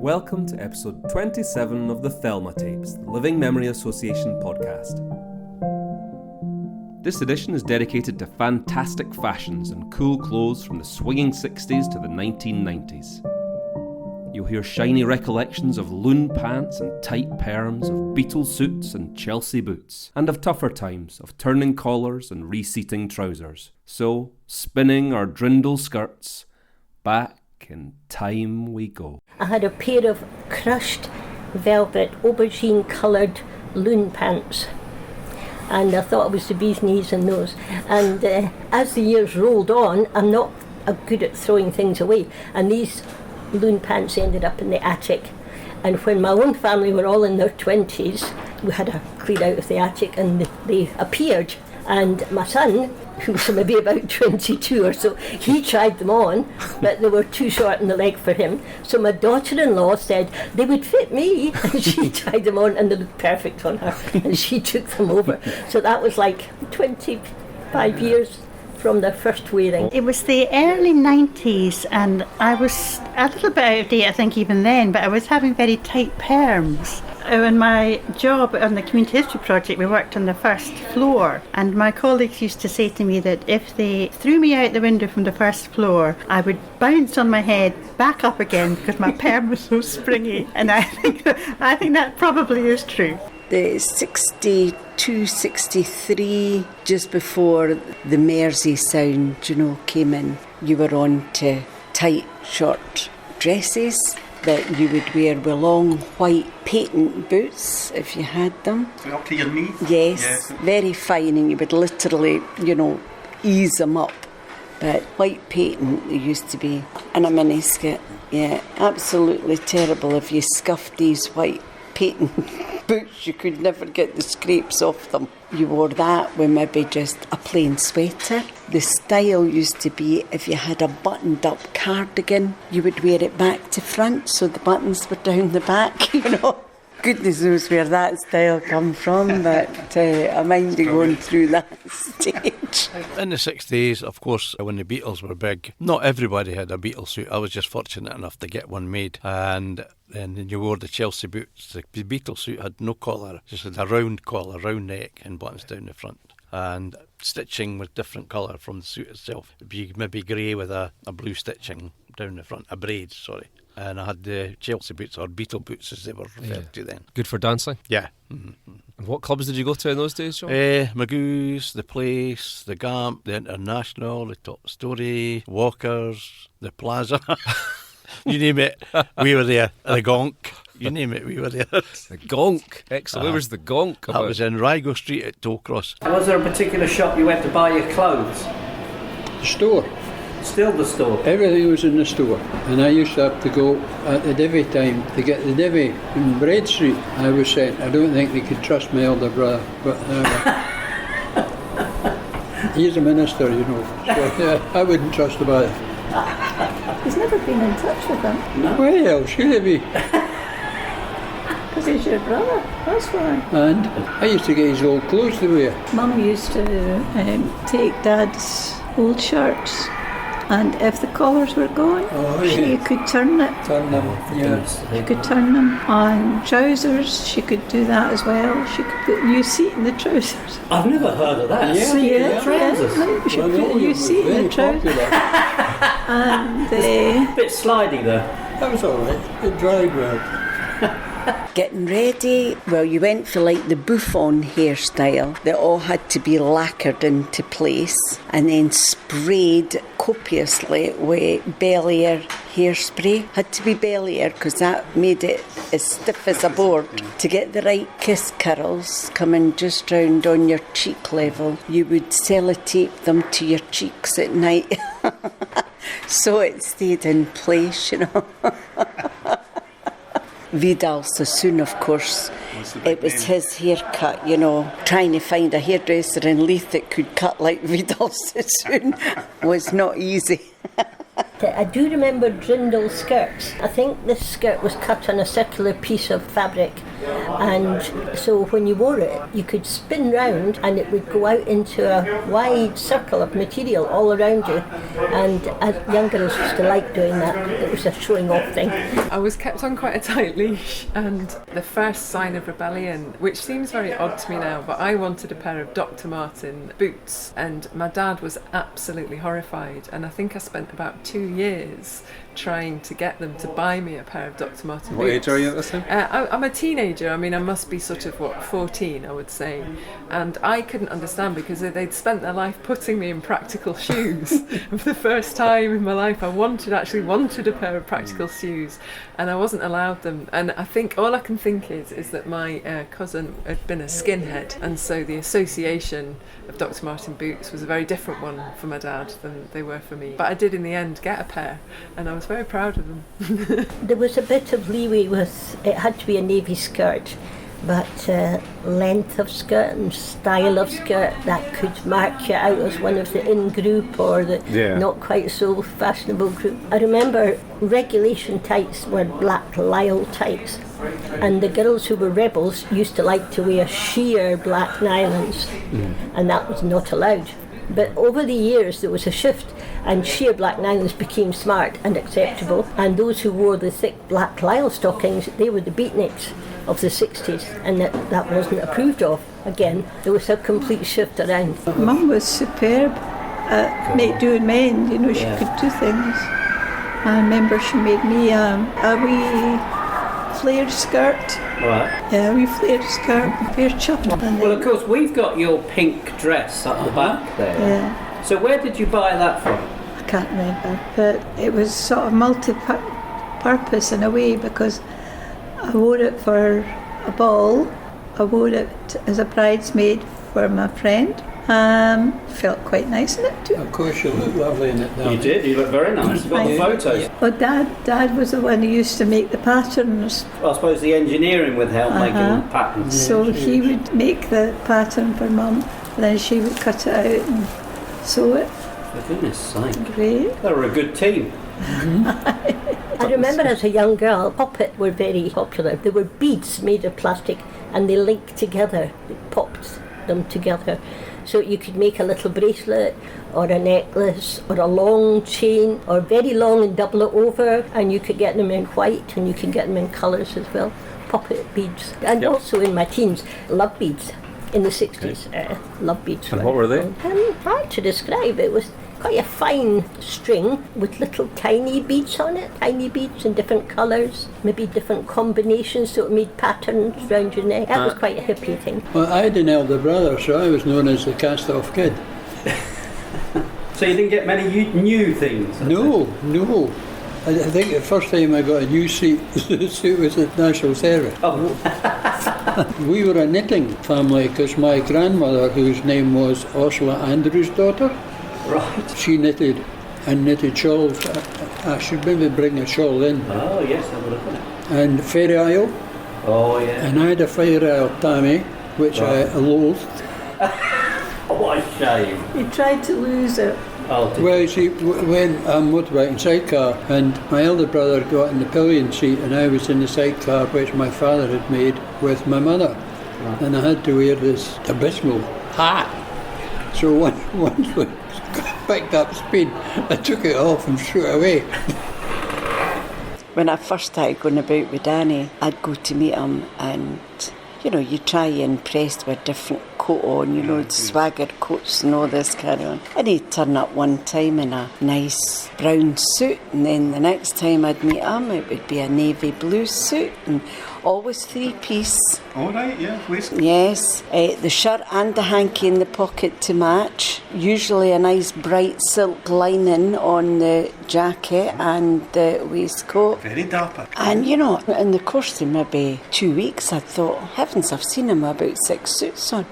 Welcome to episode 27 of the Thelma Tapes, the Living Memory Association podcast. This edition is dedicated to fantastic fashions and cool clothes from the swinging 60s to the 1990s. You'll hear shiny recollections of loon pants and tight perms, of Beetle Suits and Chelsea boots, and of tougher times of turning collars and reseating trousers. So, spinning our drindle skirts, back in time we go. I had a pair of crushed velvet aubergine coloured loon pants, and I thought I was the bee's knees in those. And as the years rolled on, I'm not good at throwing things away, and these loon pants ended up in the attic. And when my own family were all in their 20s, we had a clean out of the attic and they appeared. And my son, who was maybe about 22 or so, he tried them on, but they were too short in the leg for him. So my daughter-in-law said they would fit me, and she tried them on and they looked perfect on her, and she took them over. So that was like 25 years from their first wearing. It was the early 90s, and I was a little bit out of date, I think, even then, but I was having very tight perms. In my job on the Community History Project, we worked on the first floor, and my colleagues used to say to me that if they threw me out the window from the first floor, I would bounce on my head back up again because my perm was so springy. And I think that probably is true. The 62, 63, just before the Mersey sound, came in, you were on to tight, short dresses that you would wear with long white patent boots if you had them. Up to your knee? Yes, very fine, and you would literally, ease them up. But white patent they used to be, and a miniskirt. Yeah, absolutely terrible. If you scuffed these white patent boots, you could never get the scrapes off them. You wore that with maybe just a plain sweater. The style used to be, if you had a buttoned up cardigan, you would wear it back to front so the buttons were down the back, Goodness knows where that style come from, but I mind going through that stage. In the 60s, of course, when the Beatles were big, not everybody had a Beetle suit. I was just fortunate enough to get one made. And then you wore the Chelsea boots. The Beetle suit had no collar, just had a round collar, round neck and buttons down the front. And stitching was different colour from the suit itself. It'd be maybe grey with a blue stitching down the front, a braid, sorry. And I had the Chelsea boots, or Beetle boots as they were referred to then. Good for dancing? Yeah. Mm-hmm. And what clubs did you go to in those days, John? Magoo's, The Place, The Gamp, The International, The Top Story, Walkers, The Plaza. You name it, we were there. The Gonk. You name it, we were there. The Gonk. Excellent. Where was the Gonk? That was in Rygo Street at Tollcross. Was there a particular shop you went to buy your clothes? The store. Still the store? Everything was in the store. And I used to have to go at the divvy time to get the divvy in Bread Street. I was saying, I don't think they could trust my elder brother. But he's a minister, So I wouldn't trust him either. He's never been in touch with them. No. Well, should he be? Because he's your brother, that's why. And I used to get his old clothes to wear. Mum used to take Dad's old shirts, and if the collars were gone, she could turn it. Turn them, yeah. She could turn them on trousers. She could do that as well. She could put a new seat in the trousers. I've never heard of that. Trousers. No, she put a new seat in the trousers. And a bit slidey though. That was all right. It dried well. Getting ready, well, you went for like the bouffon hairstyle that all had to be lacquered into place and then sprayed copiously with Bel Air hairspray. Had to be Bel Air because that made it as stiff as a board. To get the right kiss curls coming just round on your cheek level, you would sellotape them to your cheeks at night so it stayed in place, Vidal Sassoon, of course, it was his haircut, trying to find a hairdresser in Leith that could cut like Vidal Sassoon was not easy. I do remember drindle skirts. I think this skirt was cut on a circular piece of fabric, and so when you wore it, you could spin round and it would go out into a wide circle of material all around you. And young girls used to like doing that. It was a showing off thing. I was kept on quite a tight leash, and the first sign of rebellion, which seems very odd to me now, but I wanted a pair of Dr. Martin boots, and my dad was absolutely horrified, and I think I spent about 2 years trying to get them to buy me a pair of Dr. Martin boots. What age are you at this time? I'm a teenager. I mean, I must be sort of, 14, I would say. And I couldn't understand because they'd spent their life putting me in practical shoes. For the first time in my life, I actually wanted a pair of practical shoes, and I wasn't allowed them. And I think, all I can think is that my cousin had been a skinhead, and so the association of Dr. Martin boots was a very different one for my dad than they were for me. But I did in the end get a pair, and I was very proud of them. There was a bit of leeway with, it had to be a navy skirt, but length of skirt and style of skirt that could mark you out as one of the in group or the not quite so fashionable group. I remember regulation tights were black lisle tights, and the girls who were rebels used to like to wear sheer black nylons, and that was not allowed. But over the years there was a shift, and sheer black nylons became smart and acceptable, and those who wore the thick black lisle stockings, they were the beatniks of the 60s, and that wasn't approved of. Again, there was a complete shift around. Mum was superb at doing men, she could do things. I remember she made me a wee flared skirt. Right. Yeah, a wee flared skirt, bare chop. Well, of course, we've got your pink dress up the back there. Yeah. So where did you buy that from? I can't remember, but it was sort of multi-purpose in a way, because I wore it for a ball, I wore it as a bridesmaid for my friend. Felt quite nice in it too. Of course, you look lovely in it now. You did, you look very nice. You've got the photos. Well, Dad was the one who used to make the patterns. Well, I suppose the engineering would help making the patterns. So he would make the pattern for Mum, then she would cut it out and sew it. For goodness sake. Great. They were a good team. I remember as a young girl, poppet were very popular. There were beads made of plastic, and they linked together, they popped them together. So you could make a little bracelet or a necklace or a long chain, or very long and double it over, and you could get them in white and you can get them in colours as well. Poppet beads. And also in my teens, love beads in the 60s. Love beads. And what were they? Hard to describe. It was quite a fine string with little tiny beads on it, tiny beads in different colours, maybe different combinations, so it made patterns round your neck. That was quite a hippie thing. Well, I had an elder brother, so I was known as the cast-off kid. So you didn't get many new things? No. I think the first time I got a new suit was at National Service. Oh. We were a knitting family because my grandmother, whose name was Ursula Andrews' daughter, right, she knitted shawls. I should maybe bring a shawl in. Oh yes, I would have done it. And Fairy Isle. Oh yeah. And I had a Fairy Isle Tammy, which I loathed. Oh, what a shame. You tried to lose it. Oh, Well, you see, when I'm motorbike sidecar, and my elder brother got in the pillion seat, and I was in the sidecar, which my father had made with my mother, and I had to wear this abysmal hat. So once we picked up speed, I took it off and threw it away. When I first started going about with Danny, I'd go to meet him, and you try and impress with different coat on, swagger coats and all this carry on. And he'd turn up one time in a nice brown suit, and then the next time I'd meet him, it would be a navy blue suit, and always three-piece. All right, yeah, please. Yes, the shirt and the hanky in the pocket to match. Usually a nice bright silk lining on the jacket and the waistcoat. Very dapper. And in the course of maybe 2 weeks, I thought, heavens, I've seen him about 6 suits on.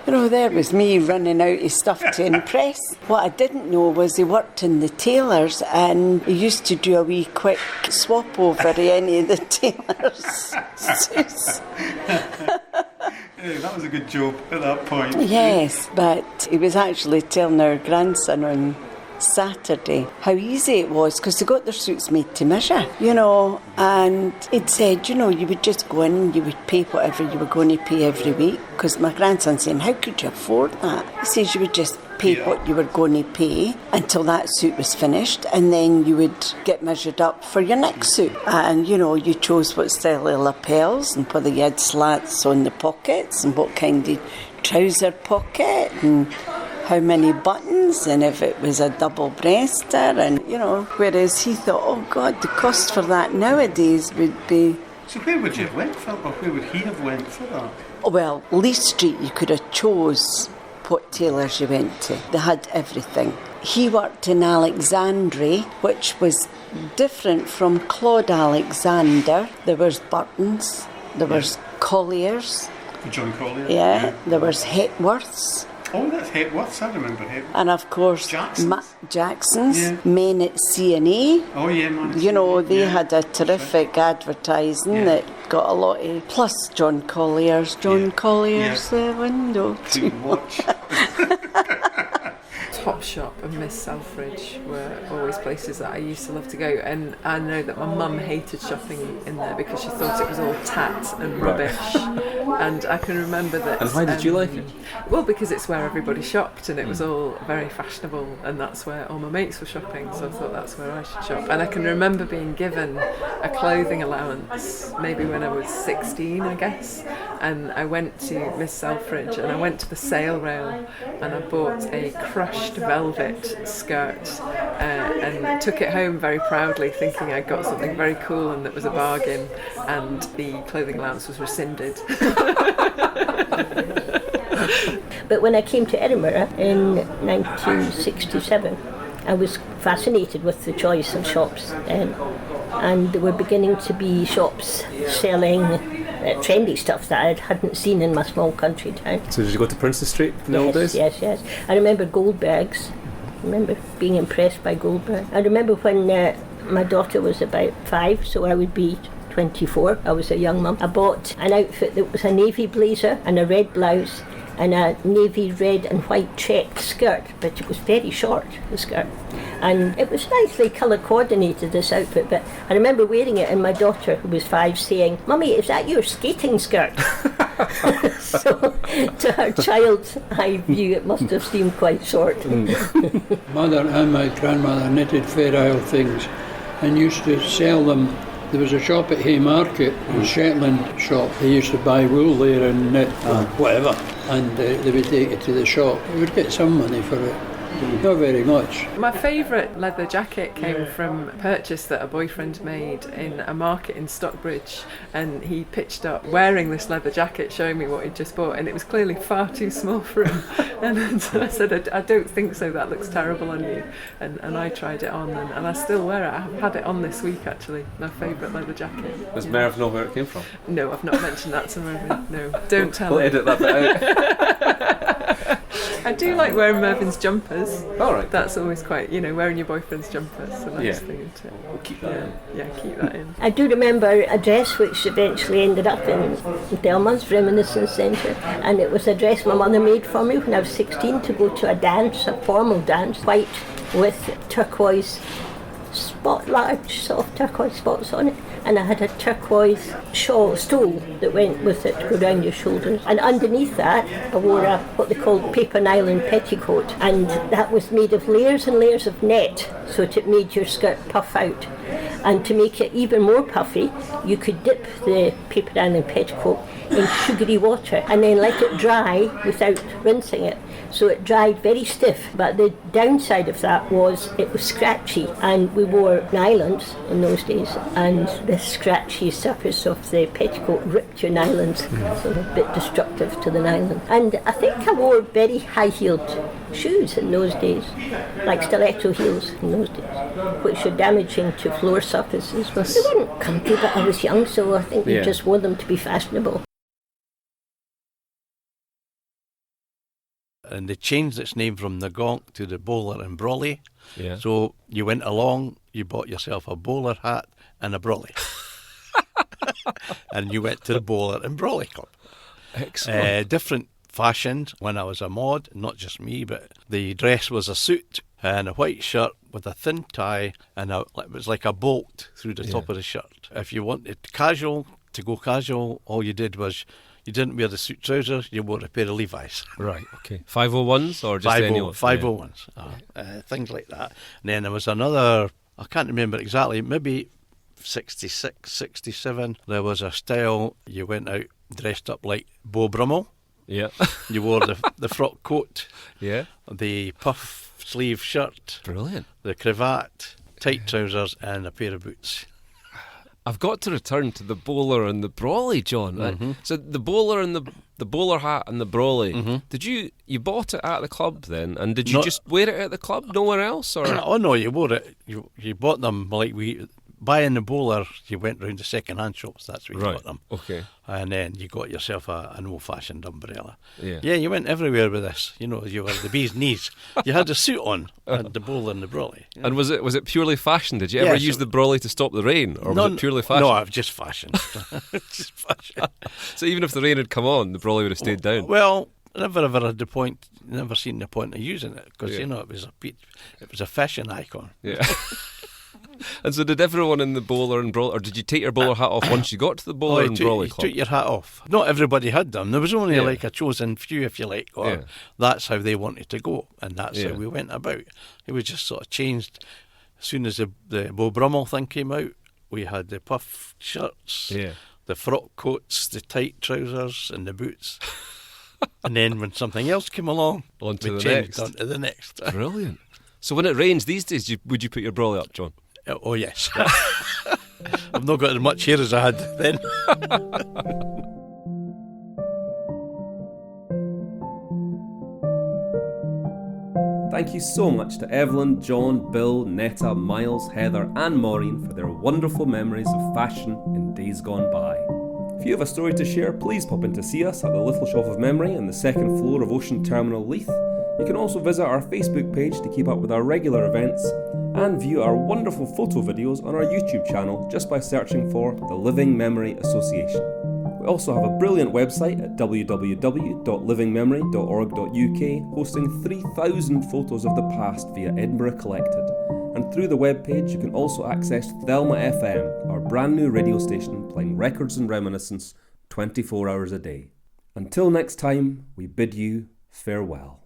There was me running out of stuff to impress. What I didn't know was he worked in the tailors, and he used to do a wee quick swap over any of the tailors' suits. Yeah, that was a good job at that point. Yes, but he was actually telling our grandson on Saturday how easy it was because they got their suits made to measure, you know, and it said, you know, you would just go in and you would pay whatever you were going to pay every week, because my grandson's saying, how could you afford that? He says you would just pay what you were going to pay until that suit was finished, and then you would get measured up for your next suit. And, you know, you chose what style of lapels and whether you had slats on the pockets and what kind of trouser pocket and how many buttons and if it was a double-breaster, and, you know, whereas he thought, oh God, the cost for that nowadays would be... So where would you have went for, or where would he have went for that? Well, Lee Street, you could have chose what tailors you went to. They had everything. He worked in Alexandria, which was different from Claude Alexander. There was Burton's, there was Collier's. John Collier? Yeah, there was Hepworth's. Oh, that's Hepworth's, I remember Hepworth's. And of course, Jackson's, men at C&A. Oh, yeah, man. You know, they had a terrific advertising that got a lot of... Plus John Collier's window. To watch. Topshop and Miss Selfridge were always places that I used to love to go, and I know that my mum hated shopping in there because she thought it was all tat and rubbish. And I can remember that. And why did you like it? Well, because it's where everybody shopped, and it was all very fashionable, and that's where all my mates were shopping, so I thought that's where I should shop. And I can remember being given a clothing allowance maybe when I was 16, I guess, and I went to Miss Selfridge and I went to the sale rail and I bought a crushed velvet skirt and took it home very proudly, thinking I got something very cool and that was a bargain, and the clothing allowance was rescinded. But when I came to Edinburgh in 1967, I was fascinated with the choice of shops then, and there were beginning to be shops selling trendy stuff that I hadn't seen in my small country town. So did you go to Princess Street in the old days? Yes. I remember Goldberg's. I remember being impressed by Goldberg. I remember when my daughter was about 5, so I would be 24. I was a young mum. I bought an outfit that was a navy blazer and a red blouse and a navy red and white checked skirt, but it was very short, the skirt. And it was nicely colour coordinated, this outfit, but I remember wearing it and my daughter, who was 5, saying, "Mummy, is that your skating skirt?" So to her child's eye view, it must have seemed quite short. Mother and my grandmother knitted Fair Isle things and used to sell them. There was a shop at Haymarket, a Shetland shop. They used to buy wool there and knit whatever, and they would take it to the shop. They would get some money for it. Not very much. My favourite leather jacket came from a purchase that a boyfriend made in a market in Stockbridge, and he pitched up wearing this leather jacket, showing me what he'd just bought, and it was clearly far too small for him. And so I said, I don't think so, that looks terrible on you. And I tried it on, and I still wear it. I've had it on this week, actually, my favourite leather jacket. Does Merv know where it came from? No, I've not mentioned that to Mervyn. No, don't tell him. We'll edit that bit out. I do like wearing Mervyn's jumpers. All right. That's always quite, wearing your boyfriend's jumpers. It's a nice thing, isn't it? We'll keep that in. Yeah, keep that in. I do remember a dress which eventually ended up in Thelma's Reminiscence Centre, and it was a dress my mother made for me when I was 16 to go to a dance, a formal dance, white with turquoise large sort of turquoise spots on it, and I had a turquoise stole that went with it to go down your shoulders, and underneath that I wore what they called paper nylon petticoat, and that was made of layers and layers of net, so it made your skirt puff out. And to make it even more puffy, you could dip the paper nylon petticoat in sugary water and then let it dry without rinsing it. So it dried very stiff, but the downside of that was it was scratchy, and we wore nylons in those days, and the scratchy surface of the petticoat ripped your nylons, so a bit destructive to the nylon. And I think I wore very high-heeled shoes in those days, like stiletto heels in those days, which are damaging to floor surfaces. But they weren't comfy, but I was young, so I think we just wore them to be fashionable. And they changed its name from the Gonk to the Bowler and Brawley. Yeah. So you went along, you bought yourself a bowler hat and a Brawley. And you went to the Bowler and Brawley Club. Excellent. Different fashions when I was a mod, not just me, but the dress was a suit and a white shirt with a thin tie, and it was like a bolt through the top of the shirt. If you wanted to go casual, all you did was you didn't wear the suit trousers, you wore a pair of Levi's. Right, okay. 501s or just any ones? 501s, things like that. And then there was another, I can't remember exactly, maybe 66, 67, there was a style, you went out dressed up like Beau Brummel. Yeah. You wore the frock coat. Yeah. The puff sleeve shirt. Brilliant. The cravat, tight trousers, and a pair of boots. I've got to return to the bowler and the Brawley, John. Mm-hmm. So the bowler and the bowler hat and the Brawley. Mm-hmm. Did you bought it at the club then, and did you just wear it at the club, nowhere else, or? Oh no, you wore it. You bought them like buying the bowler. You went round the second-hand shops. That's where you got them. Okay. And then you got yourself an old-fashioned umbrella. Yeah. Yeah, you went everywhere with this. You know, you were the bee's knees. You had a suit on, and the bowler and the Brawley. Yeah. And was it purely fashion? Did you ever use the Brawley to stop the rain, or was it purely fashion? No, I've just fashion. Just fashion. So even if the rain had come on, the Brawley would have stayed down. Well, I never ever had never seen the point of using it because you know it was a fashion icon. Yeah. And so did everyone in the bowler and Brawley, or did you take your bowler hat off once you got to the bowler and Brawley club? You took your hat off. Not everybody had them. There was only like a chosen few, if you like, or that's how they wanted to go, and that's how we went about. It was just sort of changed. As soon as the Beau Brummel thing came out, we had the puff shirts, the frock coats, the tight trousers, and the boots. And then when something else came along, on to the next. Brilliant. So when it rains these days, would you put your Brawley up, John? Oh yes. I've not got as much hair as I had then. Thank you so much to Evelyn, John, Bill, Netta, Miles, Heather and Maureen for their wonderful memories of fashion in days gone by. If you have a story to share, please pop in to see us at the Little Shop of Memory on the second floor of Ocean Terminal Leith. You can also visit our Facebook page to keep up with our regular events and view our wonderful photo videos on our YouTube channel just by searching for the Living Memory Association. We also have a brilliant website at www.livingmemory.org.uk hosting 3,000 photos of the past via Edinburgh Collected. And through the webpage you can also access Thelma FM, our brand new radio station playing records and reminiscence 24 hours a day. Until next time, we bid you farewell.